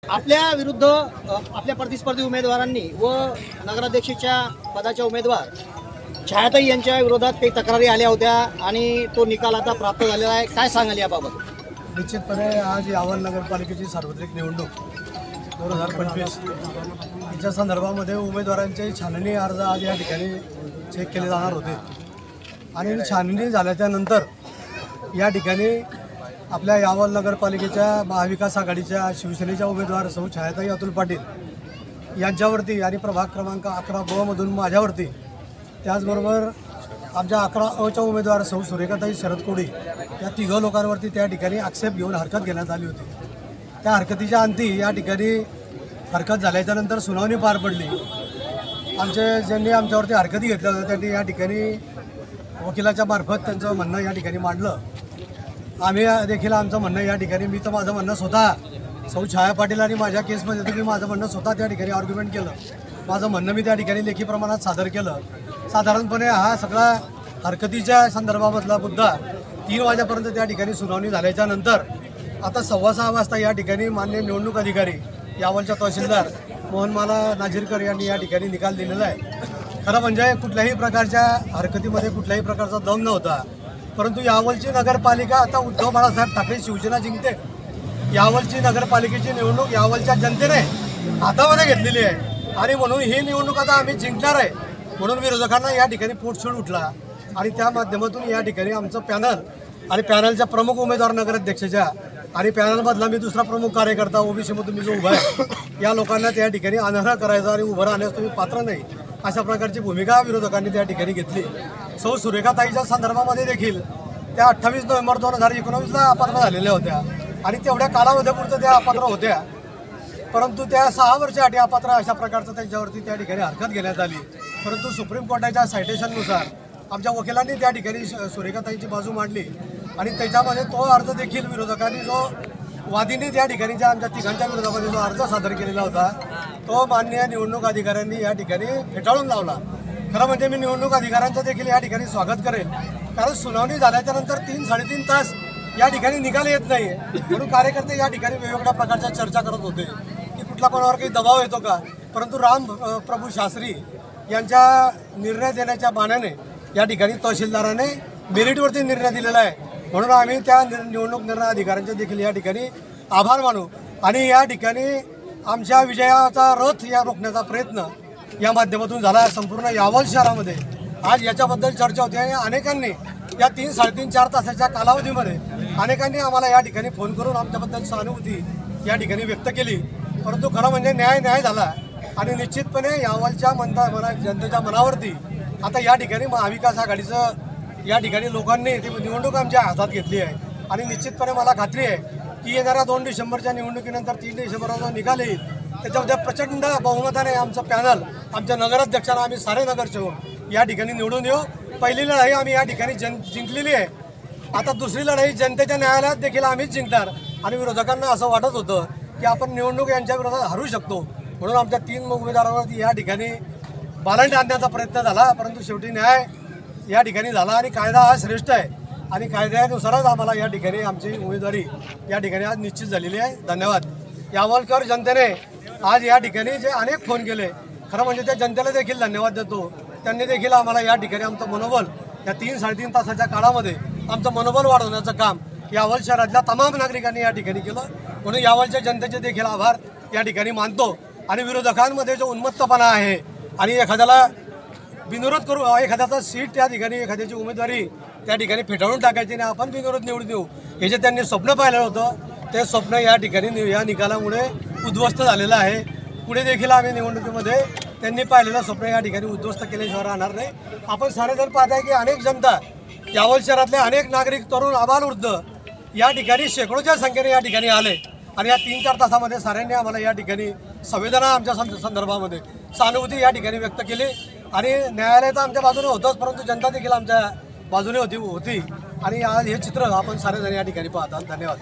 आपल्या विरुद्ध आपल्या प्रतिस्पर्धी उमेदवारांनी व नगराध्यक्षाच्या पदाच्या उमेदवार छायाताई यांच्या विरोधात काही तक्रारी आल्या होत्या आणि तो निकाल आता प्राप्त झालेला आहे. काय सांगाल याबाबत? निश्चितपणे आज यावल नगरपालिकेची सार्वत्रिक निवडणूक 2025 याच्या संदर्भामध्ये उमेदवारांचे छाननी अर्ज आज या ठिकाणी चेक केले जाणार होते आणि छाननी झाल्याच्यानंतर या ठिकाणी आपल्या यावल नगरपालिकेच्या महाविकास आघाडीच्या शिवसेनेच्या उमेदवार सौ छायाताई अतुल पाटील यांच्यावरती आणि प्रभाग क्रमांक 11 ब मधून माझ्यावरती, त्याचबरोबर आमच्या 11 अ च्या उमेदवार सौ सुरेखाताई शरद कोडी या तिघं लोकांवरती त्या ठिकाणी आक्षेप घेऊन हरकत घेण्यात आली होती. त्या हरकतीच्या अंती या ठिकाणी हरकत झाल्याच्यानंतर सुनावणी पार पडली. ज्यांनी आमच्यावरती हरकती घेतल्या होत्या त्यांनी या ठिकाणी वकिलाच्या मार्फत त्यांचं म्हणणं या ठिकाणी मांडलं. आम्ही देखील आमचं म्हणणं या ठिकाणी, मी तर माझं म्हणणं स्वतः सौ छाया पाटील आणि माझ्या केसमध्ये तर मी माझं म्हणणं स्वतः त्या ठिकाणी आर्ग्युमेंट केलं. माझं म्हणणं मी त्या ठिकाणी लेखी प्रमाणात सादर केलं. साधारणपणे हा सगळा हरकतीच्या संदर्भामधला मुद्दा 3 वाजेपर्यंत त्या ठिकाणी सुनावणी झाल्याच्या नंतर आता 6:15 वाजता या ठिकाणी माननीय निवडणूक अधिकारी यावलच्या तहसीलदार मोहनमाला नाझीरकर यांनी या ठिकाणी निकाल दिलेला आहे. खरं म्हणजे कुठल्याही प्रकारच्या हरकतीमध्ये कुठल्याही प्रकारचा दम नव्हता. परंतु यावलची नगरपालिका आता उद्धव बाळासाहेब ठाकरे शिवसेना जिंकते. यावलची नगरपालिकेची निवडणूक यावलच्या जनतेने हातामध्ये घेतलेली आहे आणि म्हणून ही निवडणूक आता आम्ही जिंकणार आहे. म्हणून विरोधकांना या ठिकाणी पोटशूळ उठला आणि त्या माध्यमातून या ठिकाणी आमचं पॅनल आणि पॅनलच्या प्रमुख उमेदवार नगराध्यक्षाच्या आणि पॅनलमधला मी दुसरा प्रमुख कार्यकर्ता ओबीसीमधून मी जो उभा आहे, या लोकांना त्या ठिकाणी अनर्ह करायचा आणि उभं राहण्यास तुम्ही पात्र नाही अशा प्रकारची भूमिका विरोधकांनी त्या ठिकाणी घेतली. सौ सुरेखाताईच्या संदर्भामध्ये देखील त्या 28 नोव्हेंबर 2019ला अपात्र झालेल्या होत्या आणि तेवढ्या कालावधीपुरतं त्या अपात्र होत्या. परंतु त्या 6 वर्षासाठी अपात्र अशा प्रकारचं त्यांच्यावरती त्या ठिकाणी हरकत घेण्यात आली. परंतु सुप्रीम कोर्टाच्या सायटेशननुसार आमच्या वकिलांनी त्या ठिकाणी सुरेखाताईची बाजू मांडली आणि त्याच्यामध्ये तो अर्ज देखील विरोधकांनी जो वादीने त्या ठिकाणी ज्या आमच्या तिघांच्या विरोधामध्ये जो अर्ज सादर केलेला होता तो माननीय निवडणूक अधिकाऱ्यांनी या ठिकाणी फेटाळून लावला. खरं म्हणजे मी निवडणूक अधिकाऱ्यांचं देखील या ठिकाणी स्वागत करेन, कारण सुनावणी झाल्याच्या नंतर 3-3.5 तास या ठिकाणी निकाल येत नाही. म्हणून कार्यकर्ते या ठिकाणी वेगवेगळ्या प्रकारच्या चर्चा करत होते की कुठला कोणावर काही दबाव येतो का. परंतु राम प्रभू शास्त्री यांच्या निर्णय देण्याच्या बाण्याने या ठिकाणी तहसीलदाराने मेरिटवरती निर्णय दिलेला आहे. म्हणून आम्ही त्या निवडणूक निर्णय अधिकाऱ्यांचे देखील या ठिकाणी आभार मानू आणि या ठिकाणी आमच्या विजयाचा रथ या रोखण्याचा प्रयत्न या माध्यमातून झाला. संपूर्ण यावल शहरामध्ये आज याच्याबद्दल चर्चा होती आणि अनेकांनी या 3-3.5-4 तासाच्या कालावधीमध्ये अनेकांनी आम्हाला या ठिकाणी फोन करून आमच्याबद्दल सहानुभूती या ठिकाणी व्यक्त केली. परंतु खरं म्हणजे न्याय झाला आणि निश्चितपणे यावलच्या जनतेच्या मनावरती आता या ठिकाणी महाविकास आघाडीचं या ठिकाणी लोकांनी ती निवडणूक आमच्या हातात घेतली आहे आणि निश्चितपणे मला खात्री आहे की येणाऱ्या 2 डिसेंबरच्या निवडणुकीनंतर 3 डिसेंबरला जो निकाल येईल त्याच्यामध्ये प्रचंड बहुमताने आमचं पॅनल, आमच्या नगराध्यक्षांना आम्ही सारे नगरसेवक या ठिकाणी निवडून येऊ. पहिली लढाई आम्ही या ठिकाणी जिंकलेली आहे. आता दुसरी लढाई जनतेच्या न्यायालयात देखील आम्हीच जिंकणार आणि विरोधकांना असं वाटत होतं की आपण निवडणूक यांच्या विरोधात हरू शकतो. म्हणून आमच्या 3 उमेदवारांवरती या ठिकाणी बालंट आणण्याचा प्रयत्न झाला, परंतु शेवटी न्याय या ठिकाणी झाला आणि कायदा हा श्रेष्ठ आहे आणि कायद्यानुसारच आम्हाला या ठिकाणी आमची उमेदवारी या ठिकाणी आज निश्चित झालेली आहे. धन्यवाद. यावलकर जनतेने आज या ठिकाणी जे अनेक फोन केले, खरं म्हणजे त्या जनतेला देखील धन्यवाद देतो. त्यांनी देखील आम्हाला या ठिकाणी आमचं मनोबल या 3-3.5 तासाच्या काळामध्ये आमचं मनोबल वाढवण्याचं काम यावल शहरातल्या तमाम नागरिकांनी या ठिकाणी केलं. म्हणून यावलच्या जनतेचे देखील आभार या ठिकाणी मानतो आणि विरोधकांमध्ये जो उन्मत्तपणा आहे आणि एखाद्याला बिनविरोध करू, एखाद्याचा सीट त्या ठिकाणी एखाद्याची उमेदवारी त्या ठिकाणी फेटाळून टाकायची आणि आपण बिनविरोध निवडून देऊ हे जे त्यांनी स्वप्न पाहिलं होतं ते स्वप्न या ठिकाणी या निकालामुळे उद्ध्वस्त झालेलं आहे. पुढे देखील आम्ही निवडणुकीमध्ये त्यांनी पाहिलेलं स्वप्न या ठिकाणी उद्ध्वस्त केल्याशिवाय राहणार नाही. आपण सारेजण पाहताय की अनेक जनता, यावल शहरातले अनेक नागरिक, तरुण, आबालवृद्ध या ठिकाणी शेकडोच्या संख्येने या ठिकाणी आले आणि या 3-4 तासामध्ये साऱ्यांनी आम्हाला या ठिकाणी संवेदना आमच्या संदर्भामध्ये सहानुभूती या ठिकाणी व्यक्त केली आणि न्यायालय तर आमच्या बाजूने होतंच, परंतु जनता देखील आमच्या बाजूने होती आणि आज हे चित्र आपण सारेजण या ठिकाणी पाहतात. धन्यवाद.